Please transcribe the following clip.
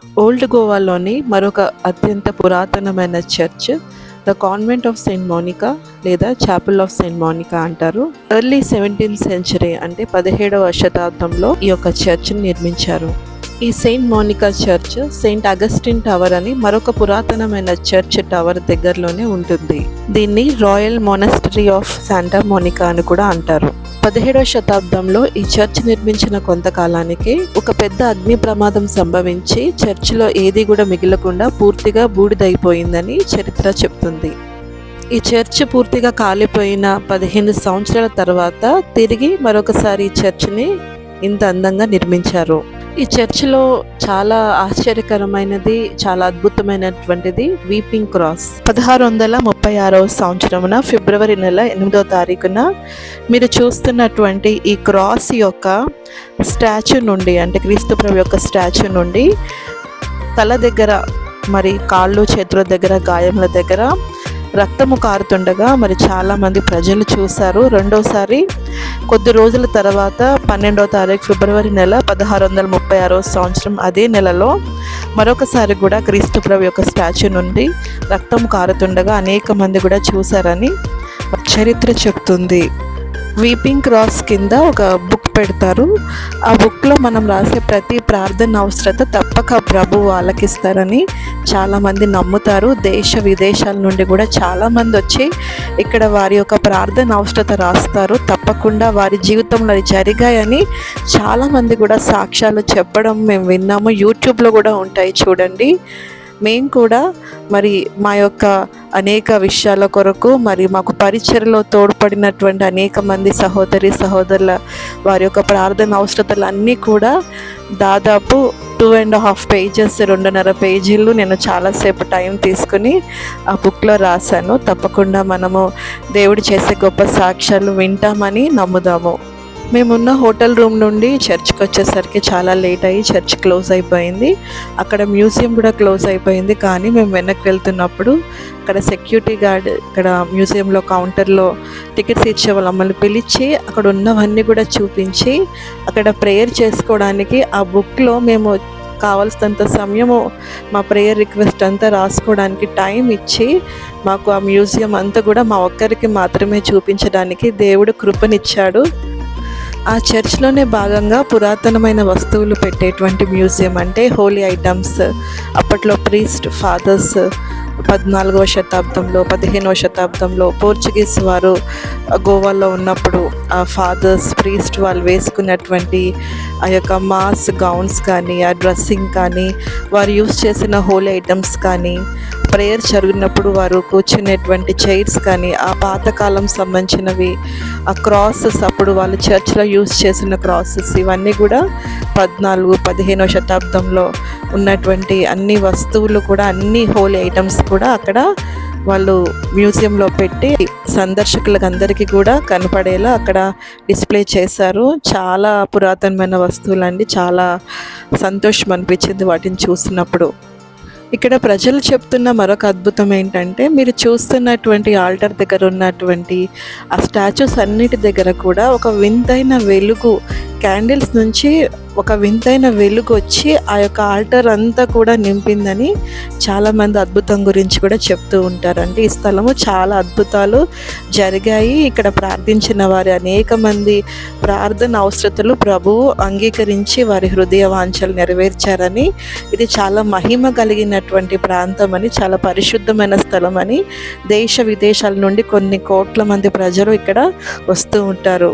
Old గోవాలోని మరొక అత్యంత పురాతనమైన church the convent of saint Monica లేదా చాపెల్ ఆఫ్ సెయింట్ మోనికా అంటారు. ఎర్లీ 17th సెంచరీ అంటే 17వ శతాబ్దంలో ఈ యొక్క చర్చ్ని నిర్మించారు. ఈ saint Monica church saint Augustine tower అని మరొక పురాతనమైన చర్చ్ టవర్ దగ్గరలోనే ఉంటుంది. దీన్ని royal monastery of Santa Monica అని కూడా అంటారు. 17వ శతాబ్దంలో ఈ చర్చ్ నిర్మించిన కొంతకాలానికి ఒక పెద్ద అగ్ని ప్రమాదం సంభవించి చర్చిలో ఏది కూడా మిగలకుండా పూర్తిగా బూడిదైపోయిందని చరిత్ర చెప్తుంది. ఈ చర్చ్ పూర్తిగా కాలిపోయిన 15 సంవత్సరాల తర్వాత తిరిగి మరొకసారి ఈ చర్చ్ని ఇంత అందంగా నిర్మించారు. ఈ చర్చిలో చాలా ఆశ్చర్యకరమైనది, చాలా అద్భుతమైనటువంటిది వీపింగ్ క్రాస్. 1636వ సంవత్సరమున ఫిబ్రవరి నెల 8వ తారీఖున మీరు చూస్తున్నటువంటి ఈ క్రాస్ యొక్క స్టాచ్యూ నుండి, అంటే క్రీస్తు ప్రభు యొక్క స్టాచ్యూ నుండి తల దగ్గర, మరి కాళ్ళు చేతుల దగ్గర, గాయముల దగ్గర రక్తము కారుతుండగా మరి చాలామంది ప్రజలు చూశారు. రెండోసారి కొద్ది రోజుల తర్వాత 12వ తారీఖు ఫిబ్రవరి నెల 1636వ సంవత్సరం అదే నెలలో మరొకసారి కూడా క్రీస్తు ప్రభు యొక్క స్టాచ్యూ నుండి రక్తం కారుతుండగా అనేక మంది కూడా చూశారని చరిత్ర చెప్తుంది. వీపింగ్ క్రాస్ కింద ఒక బుక్ పెడతారు. ఆ బుక్లో మనం రాసే ప్రతి ప్రార్థన అవసరత తప్పక ప్రభువు ఆలకిస్తారని చాలామంది నమ్ముతారు. దేశ విదేశాల నుండి కూడా చాలామంది వచ్చి ఇక్కడ వారి యొక్క ప్రార్థన అవసరత రాస్తారు. తప్పకుండా వారి జీవితంలో అది జరిగాయని చాలామంది కూడా సాక్ష్యాలు చెప్పడం మేము విన్నాము. యూట్యూబ్లో కూడా ఉంటాయి, చూడండి. మేము కూడా మరి మా యొక్క అనేక విషయాల కొరకు మరి మాకు పరిచర్లో తోడ్పడినటువంటి అనేక మంది సహోదరుల వారి యొక్క ప్రార్థన అవసరతలు అన్నీ కూడా దాదాపు 2.5 పేజెస్, 2.5 పేజీలు నేను చాలాసేపు టైం తీసుకుని ఆ బుక్లో రాశాను. తప్పకుండా మనము దేవుడు చేసే గొప్ప సాక్ష్యాలు వింటామని నమ్ముదాము. మేమున్న హోటల్ రూమ్ నుండి చర్చ్కి వచ్చేసరికి చాలా లేట్ అయ్యి చర్చ్ క్లోజ్ అయిపోయింది. అక్కడ మ్యూజియం కూడా క్లోజ్ అయిపోయింది. కానీ మేము వెనక్కి వెళ్తున్నప్పుడు అక్కడ సెక్యూరిటీ గార్డ్ ఇక్కడ మ్యూజియంలో కౌంటర్లో టికెట్స్ ఇచ్చే వాళ్ళు మమ్మల్ని పిలిచి అక్కడ ఉన్నవన్నీ కూడా చూపించి అక్కడ ప్రేయర్ చేసుకోవడానికి ఆ బుక్లో మేము కావాల్సినంత సమయము మా ప్రేయర్ రిక్వెస్ట్ అంతా రాసుకోవడానికి టైం ఇచ్చి మాకు ఆ మ్యూజియం అంతా కూడా మా ఒక్కరికి మాత్రమే చూపించడానికి దేవుడు కృపనిచ్చాడు. ఆ చర్చ్లోనే భాగంగా పురాతనమైన వస్తువులు పెట్టేటువంటి మ్యూజియం, అంటే హోలీ ఐటమ్స్. అప్పట్లో ప్రీస్ట్ ఫాదర్స్ 14వ శతాబ్దంలో 15వ శతాబ్దంలో పోర్చుగీస్ వారు గోవాలో ఉన్నప్పుడు ఆ ఫాదర్స్ ప్రీస్ట్ వాళ్ళు వేసుకున్నటువంటి ఆ యొక్క మాస్ గౌన్స్ కానీ, ఆ డ్రెస్సింగ్ కానీ, వారు యూస్ చేసిన హోలీ ఐటమ్స్ కానీ, ప్రేయర్ జరిగినప్పుడు వారు కూర్చునేటువంటి చైర్స్ కానీ, ఆ పాతకాలం సంబంధించినవి, ఆ క్రాసెస్, అప్పుడు వాళ్ళు చర్చ్లో యూస్ చేసిన క్రాసెస్, ఇవన్నీ కూడా 14-15వ శతాబ్దంలో ఉన్నటువంటి అన్ని వస్తువులు కూడా, అన్ని హోలీ ఐటమ్స్ కూడా అక్కడ వాళ్ళు మ్యూజియంలో పెట్టి సందర్శకులకు అందరికీ కూడా కనపడేలా అక్కడ డిస్ప్లే చేశారు. చాలా పురాతనమైన వస్తువులండి. చాలా సంతోషం అనిపించింది వాటిని చూసినప్పుడు. ఇక్కడ ప్రజలు చెప్తున్న మరొక అద్భుతం ఏంటంటే, మీరు చూస్తున్నటువంటి ఆల్టర్ దగ్గర ఉన్నటువంటి ఆ స్టాచ్యూస్ అన్నిటి దగ్గర కూడా ఒక వింతైన వెలుగు, క్యాండిల్స్ నుంచి ఒక వింతైన వెలుగు వచ్చి ఆ యొక్క ఆల్టర్ అంతా కూడా నింపిందని చాలామంది అద్భుతం గురించి కూడా చెప్తూ ఉంటారండి. ఈ స్థలము చాలా అద్భుతాలు జరిగాయి. ఇక్కడ ప్రార్థించిన వారి అనేక మంది ప్రార్థన అవసరతలు ప్రభువు అంగీకరించి వారి హృదయ వాంఛలు నెరవేర్చారని, ఇది చాలా మహిమ కలిగినటువంటి ప్రాంతం అని, చాలా పరిశుద్ధమైన స్థలం అని దేశ విదేశాల నుండి కొన్ని కోట్ల మంది ప్రజలు ఇక్కడ వస్తూ ఉంటారు.